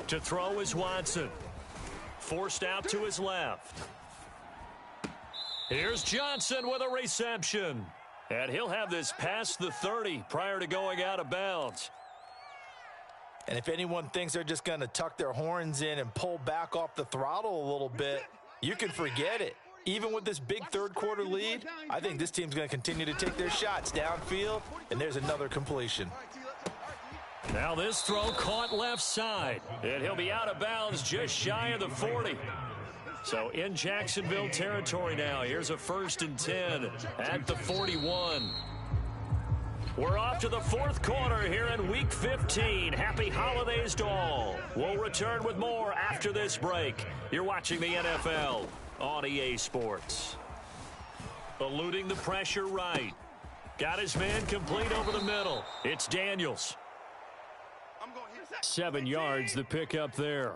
To throw is Watson. Forced out to his left. Here's Johnson with a reception. And he'll have this past the 30 prior to going out of bounds. And if anyone thinks they're just going to tuck their horns in and pull back off the throttle a little bit, you can forget it. Even with this big third-quarter lead, I think this team's going to continue to take their shots downfield, and there's another completion. Now this throw caught left side, and he'll be out of bounds just shy of the 40. So in Jacksonville territory now. Here's a 1st and 10 at the 41. We're off to the fourth quarter here in Week 15. Happy holidays to all. We'll return with more after this break. You're watching the NFL on EA Sports. Eluding the pressure right. Got his man complete over the middle. It's Daniels. 7 yards the pick up there.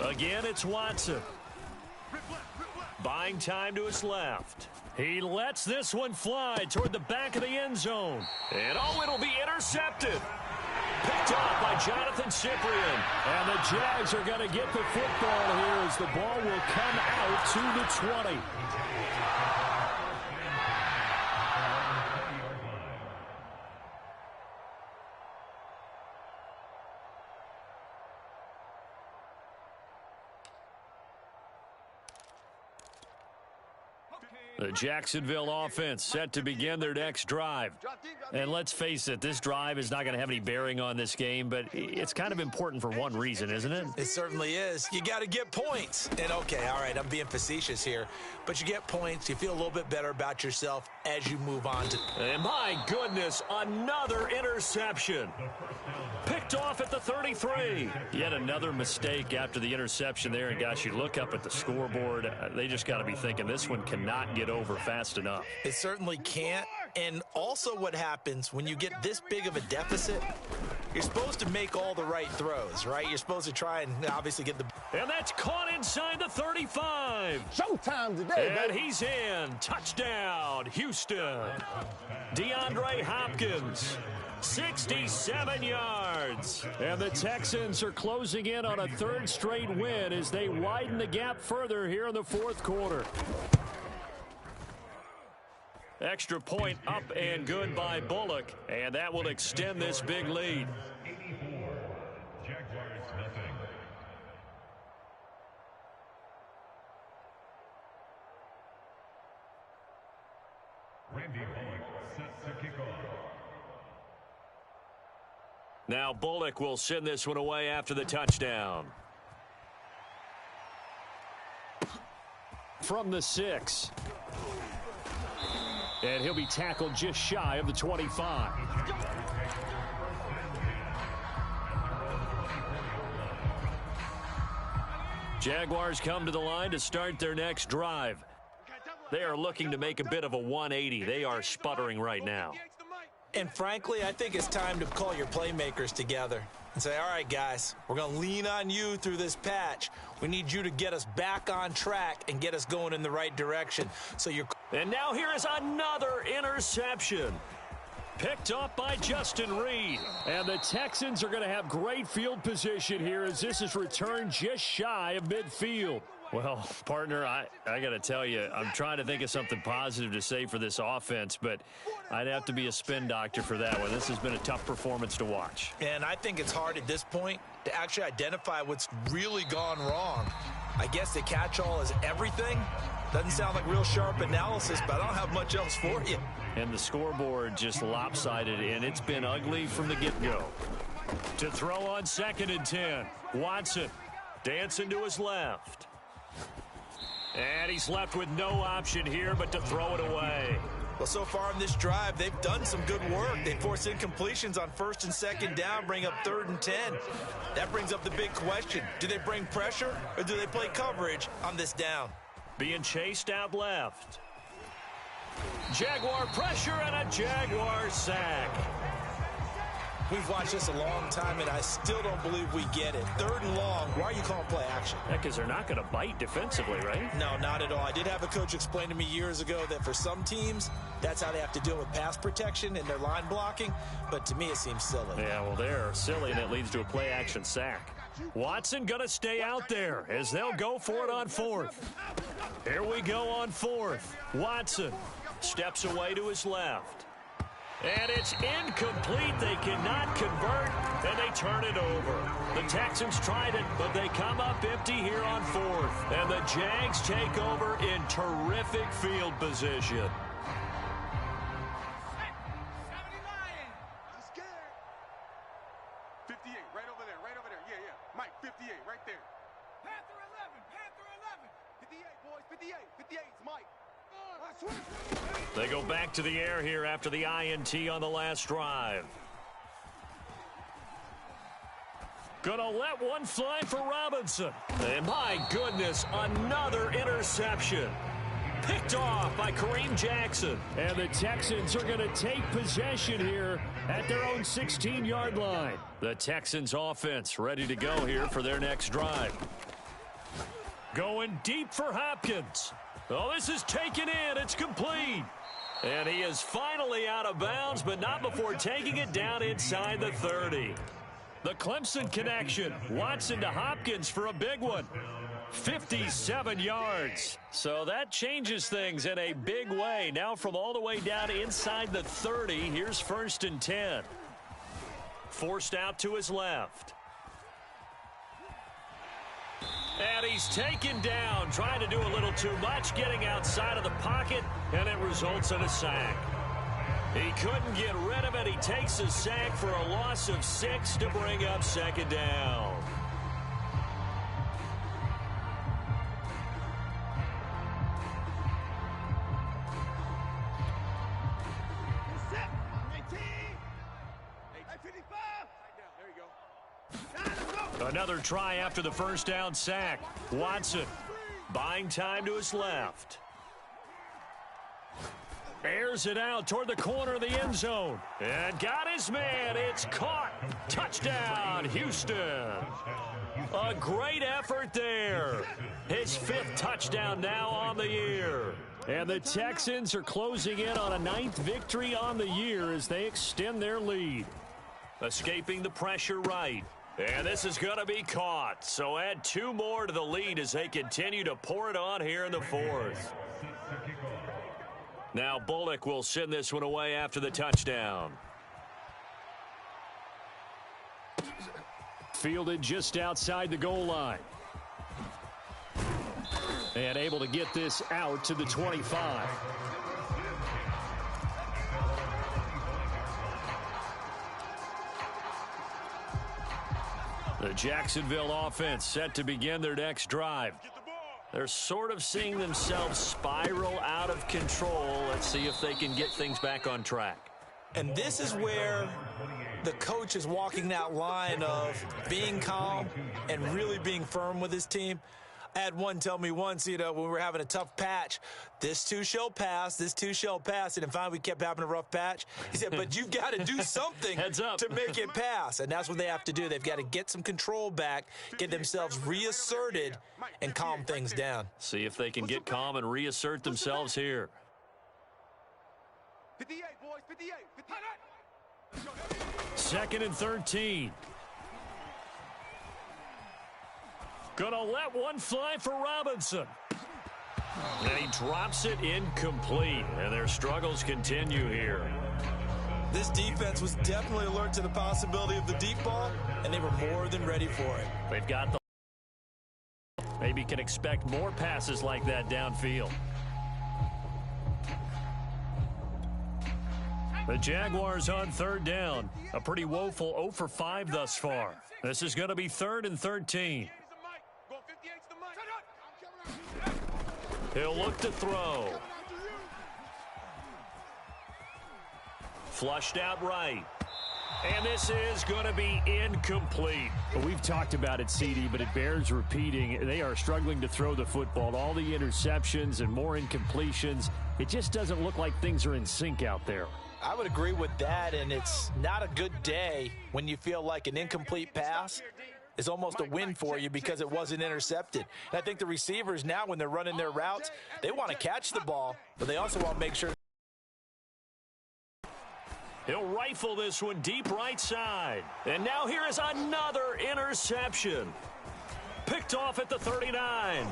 Again, it's Watson. Buying time to his left. He lets this one fly toward the back of the end zone. And oh, it'll be intercepted. Picked off by Jonathan Cyprien. And the Jags are going to get the football here as the ball will come out to the 20. The Jacksonville offense set to begin their next drive. And let's face it, this drive is not going to have any bearing on this game, but it's kind of important for one reason, isn't it? It certainly is. You got to get points. And okay, all right, I'm being facetious here, but you get points, you feel a little bit better about yourself as you move on to... And my goodness, another interception. Picked off at the 33. Yet another mistake after the interception there. And gosh, you look up at the scoreboard, they just got to be thinking this one cannot get over fast enough. It certainly can't. And also what happens when you get this big of a deficit, you're supposed to make all the right throws, right? You're supposed to try and obviously get the... And that's caught inside the 35. Showtime today, and he's in. Touchdown, Houston. DeAndre Hopkins. 67 yards. And the Texans are closing in on a third straight win as they widen the gap further here in the fourth quarter. Extra point up and good by Bullock, and that will extend this big lead. Jaguars nothing. Randy Bullock set to kick off. Now Bullock will send this one away after the touchdown. From the 6. And he'll be tackled just shy of the 25. Jaguars come to the line to start their next drive. They are looking to make a bit of a 180. They are sputtering right now. And frankly, I think it's time to call your playmakers together and say, all right, guys, we're going to lean on you through this patch. We need you to get us back on track and get us going in the right direction. So you're... And now here is another interception. Picked up by Justin Reed. And the Texans are going to have great field position here as this is returned just shy of midfield. Well, partner, I got to tell you, I'm trying to think of something positive to say for this offense, but I'd have to be a spin doctor for that one. This has been a tough performance to watch. And I think it's hard at this point to actually identify what's really gone wrong. I guess the catch-all is everything. Doesn't sound like real sharp analysis, but I don't have much else for you. And the scoreboard just lopsided, and it's been ugly from the get-go. To throw on 2nd and 10, Watson dancing to his left. And he's left with no option here but to throw it away. Well, so far in this drive, they've done some good work. They force incompletions on 1st and 2nd down, bring up 3rd and 10. That brings up the big question. Do they bring pressure or do they play coverage on this down? Being chased out left. Jaguar pressure and a Jaguar sack. We've watched this a long time, and I still don't believe we get it. 3rd and long, why are you calling play action? Yeah, because they're not going to bite defensively, right? No, not at all. I did have a coach explain to me years ago that for some teams, that's how they have to deal with pass protection and their line blocking, but to me it seems silly. Yeah, well, they're silly, and it leads to a play-action sack. Watson going to stay out there as they'll go for it on 4th. Here we go on 4th. Watson steps away to his left. And it's incomplete. They cannot convert, and they turn it over. The Texans tried it, but they come up empty here on 4th. And the Jags take over in terrific field position. They go back to the air here after the INT on the last drive. Gonna let one fly for Robinson. And my goodness, another interception. Picked off by Kareem Jackson. And the Texans are gonna take possession here at their own 16-yard line. The Texans offense ready to go here for their next drive. Going deep for Hopkins. Oh, this is taken in. It's complete. And he is finally out of bounds, but not before taking it down inside the 30. The Clemson connection. Watson to Hopkins for a big one. 57 yards. So that changes things in a big way. Now from all the way down inside the 30, here's 1st and 10. Forced out to his left. And he's taken down, trying to do a little too much, getting outside of the pocket, and it results in a sack. He couldn't get rid of it. He takes a sack for a loss of 6 to bring up 2nd down. Another try after the 1st down sack. Watson buying time to his left. Airs it out toward the corner of the end zone. And got his man. It's caught. Touchdown, Houston. A great effort there. His 5th touchdown now on the year. And the Texans are closing in on a 9th victory on the year as they extend their lead. Escaping the pressure right. And this is going to be caught. So add 2 more to the lead as they continue to pour it on here in the 4th. Now Bullock will send this one away after the touchdown. Fielded just outside the goal line. And able to get this out to the 25. The Jacksonville offense set to begin their next drive. They're sort of seeing themselves spiral out of control. Let's see if they can get things back on track. And this is where the coach is walking that line of being calm and really being firm with his team. I had one tell me once, when we were having a tough patch, this too shall pass, this too shall pass. And finally we kept having a rough patch. He said, but you've got to do something to make it pass. And that's what they have to do. They've got to get some control back, get themselves reasserted, and calm things down. See if they can get calm and reassert themselves here. 58, boys, 58. 2nd and 13. Gonna let one fly for Robinson. And he drops it incomplete. And their struggles continue here. This defense was definitely alert to the possibility of the deep ball, and they were more than ready for it. They've got the... Maybe can expect more passes like that downfield. The Jaguars on 3rd down. A pretty woeful 0 for 5 thus far. This is going to be 3rd and 13. He'll look to throw. Flushed out right. And this is going to be incomplete. We've talked about it, CD, but it bears repeating. They are struggling to throw the football. All the interceptions and more incompletions. It just doesn't look like things are in sync out there. I would agree with that, and it's not a good day when you feel like an incomplete pass is almost a win for you because it wasn't intercepted. And I think the receivers now, when they're running their routes, they want to catch the ball, but they also want to make sure. He'll rifle this one deep right side. And now here is another interception. Picked off at the 39.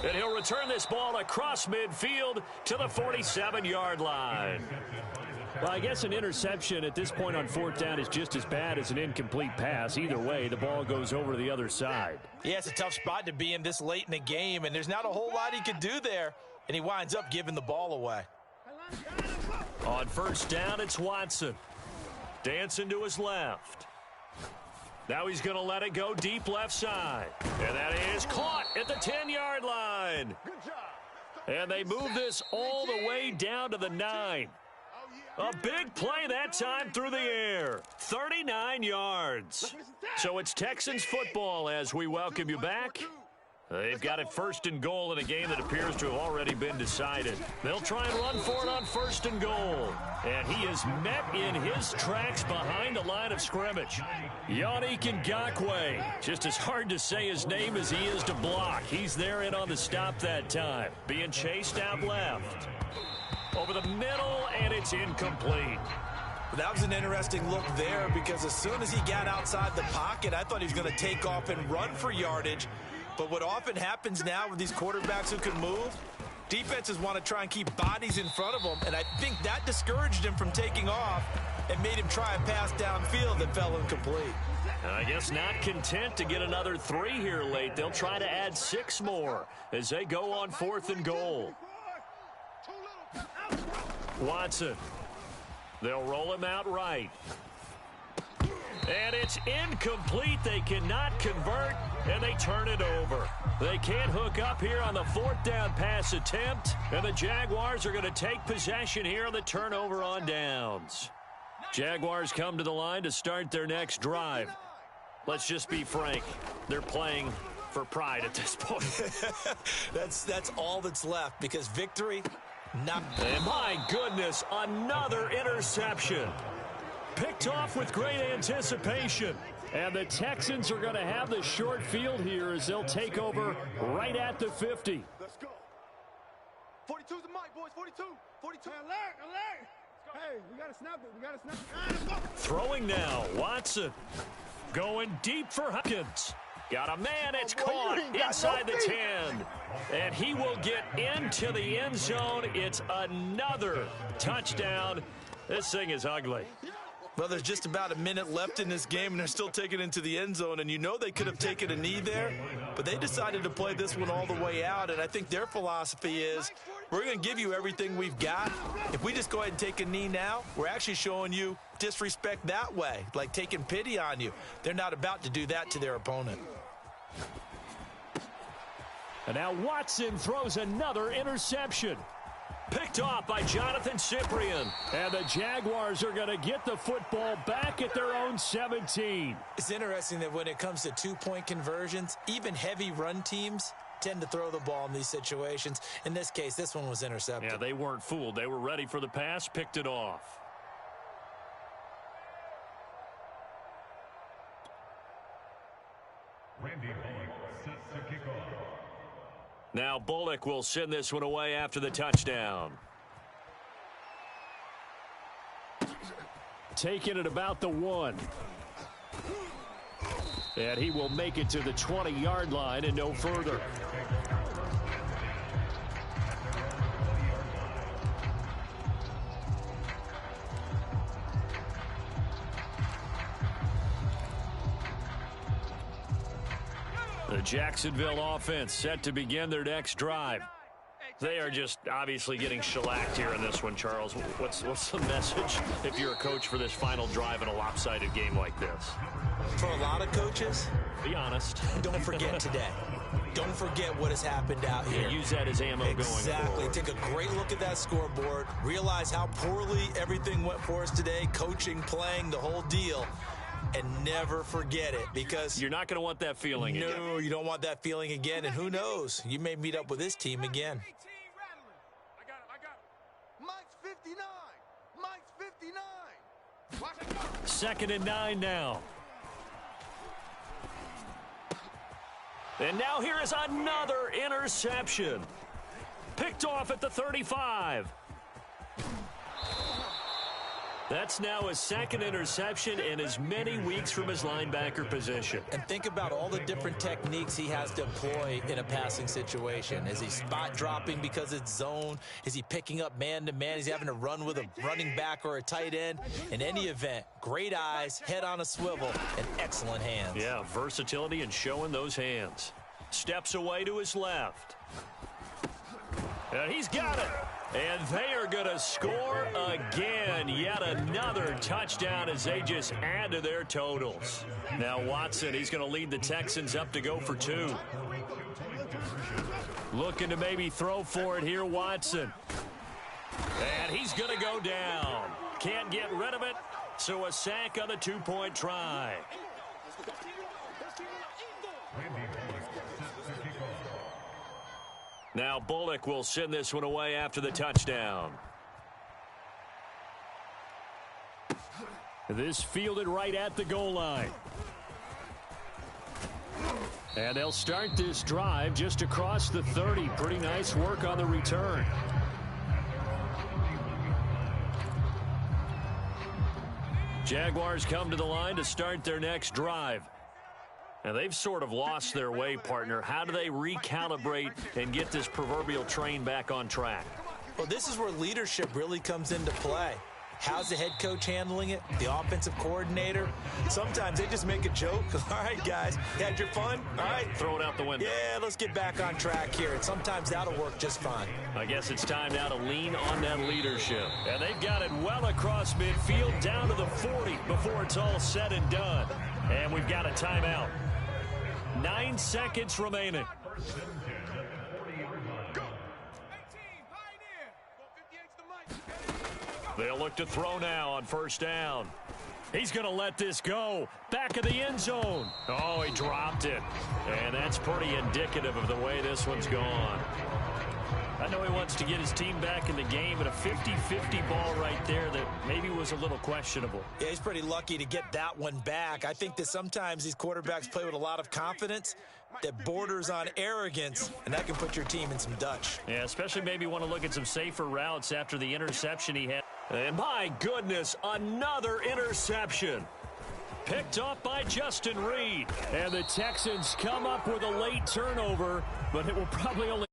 And he'll return this ball across midfield to the 47-yard line. Well, I guess an interception at this point on fourth down is just as bad as an incomplete pass. Either way, the ball goes over to the other side. Yeah, it's a tough spot to be in this late in the game, and there's not a whole lot he could do there, and he winds up giving the ball away. On first down, it's Watson. Dancing to his left. Now he's going to let it go deep left side. And that is caught at the 10-yard line. And they move this all the way down to the 9. A big play that time through the air. 39 yards. So it's Texans football as we welcome you back. They've got it first and goal in a game that appears to have already been decided. They'll try and run for it on first and goal. And he is met in his tracks behind the line of scrimmage. Yannick Ngakoue. Just as hard to say his name as he is to block. He's there in on the stop that time. Being chased out left. Over the middle, and it's incomplete. That was an interesting look there because as soon as he got outside the pocket, I thought he was going to take off and run for yardage. But what often happens now with these quarterbacks who can move, defenses want to try and keep bodies in front of them, and I think that discouraged him from taking off and made him try a pass downfield that fell incomplete. I guess not content to get another 3 here late. They'll try to add 6 more as they go on fourth and goal. Watson. They'll roll him out right. And it's incomplete. They cannot convert, and they turn it over. They can't hook up here on the fourth down pass attempt, and the Jaguars are going to take possession here on the turnover on downs. Jaguars come to the line to start their next drive. Let's just be frank. They're playing for pride at this point. That's all that's left because victory, not. And my goodness, another interception. Picked off with great anticipation. And the Texans are going to have the short field here as they'll take over right at the 50. Let's go. 42's the mic, boys. 42. 42. Alert, alert. Hey, we got to snap it. We got to snap it. Throwing now, Watson. Going deep for Hopkins. Got a man, it's caught inside the 10. And he will get into the end zone. It's another touchdown. This thing is ugly. Well, there's just about a minute left in this game, and they're still taking it into the end zone. And you know they could have taken a knee there, but they decided to play this one all the way out. And I think their philosophy is, we're going to give you everything we've got. If we just go ahead and take a knee now, we're actually showing you disrespect that way, like taking pity on you. They're not about to do that to their opponent. And now Watson throws another interception. Picked off by Jonathan Cyprien. And the Jaguars are going to get the football back at their own 17. It's interesting that when it comes to two-point conversions, even heavy run teams tend to throw the ball in these situations. In this case, this one was intercepted. Yeah, they weren't fooled. They were ready for the pass, picked it off. Randy Bullock sets the kickoff. Now Bullock will send this one away after the touchdown. Taking it about the 1. And he will make it to the 20-yard line and no further. The Jacksonville offense set to begin their next drive. They are just obviously getting shellacked here in this one, Charles. What's the message if you're a coach for this final drive in a lopsided game like this? For a lot of coaches, be honest. Don't forget today. Don't forget what has happened out here. Yeah, use that as ammo going forward. Exactly. Take a great look at that scoreboard. Realize how poorly everything went for us today. Coaching, playing, the whole deal. And never forget it, because you're not going to want that feeling again. No, you don't want that feeling again. And who knows? You may meet up with this team again. I got it. Mike's 59. Mike's 59. Watch it go. 2nd and 9 now. And now here is another interception. Picked off at the 35. That's now his 2nd interception in as many weeks from his linebacker position. And think about all the different techniques he has to employ in a passing situation. Is he spot dropping because it's zone? Is he picking up man-to-man? Is he having to run with a running back or a tight end? In any event, great eyes, head on a swivel, and excellent hands. Yeah, versatility and showing those hands. Steps away to his left. And he's got it. And they are going to score again. Yet another touchdown as they just add to their totals. Now Watson, he's going to lead the Texans up to go for 2. Looking to maybe throw for it here, Watson. And he's going to go down. Can't get rid of it, so a sack on the 2-point try. Now Bullock will send this one away after the touchdown. This fielded right at the goal line. And they'll start this drive just across the 30. Pretty nice work on the return. Jaguars come to the line to start their next drive. And they've sort of lost their way, partner. How do they recalibrate and get this proverbial train back on track? Well, this is where leadership really comes into play. How's the head coach handling it? The offensive coordinator? Sometimes they just make a joke. All right, guys, you had your fun? All right. Throw it out the window. Yeah, let's get back on track here. And sometimes that'll work just fine. I guess it's time now to lean on that leadership. And they've got it well across midfield down to the 40 before it's all said and done. And we've got a timeout. 9 seconds remaining. They'll look to throw now on 1st down. He's going to let this go. Back of the end zone. Oh, he dropped it. And that's pretty indicative of the way this one's gone. I know he wants to get his team back in the game, but a 50-50 ball right there that maybe was a little questionable. Yeah, he's pretty lucky to get that one back. I think that sometimes these quarterbacks play with a lot of confidence that borders on arrogance, and that can put your team in some Dutch. Yeah, especially maybe want to look at some safer routes after the interception he had. And my goodness, another interception. Picked off by Justin Reed. And the Texans come up with a late turnover, but it will probably only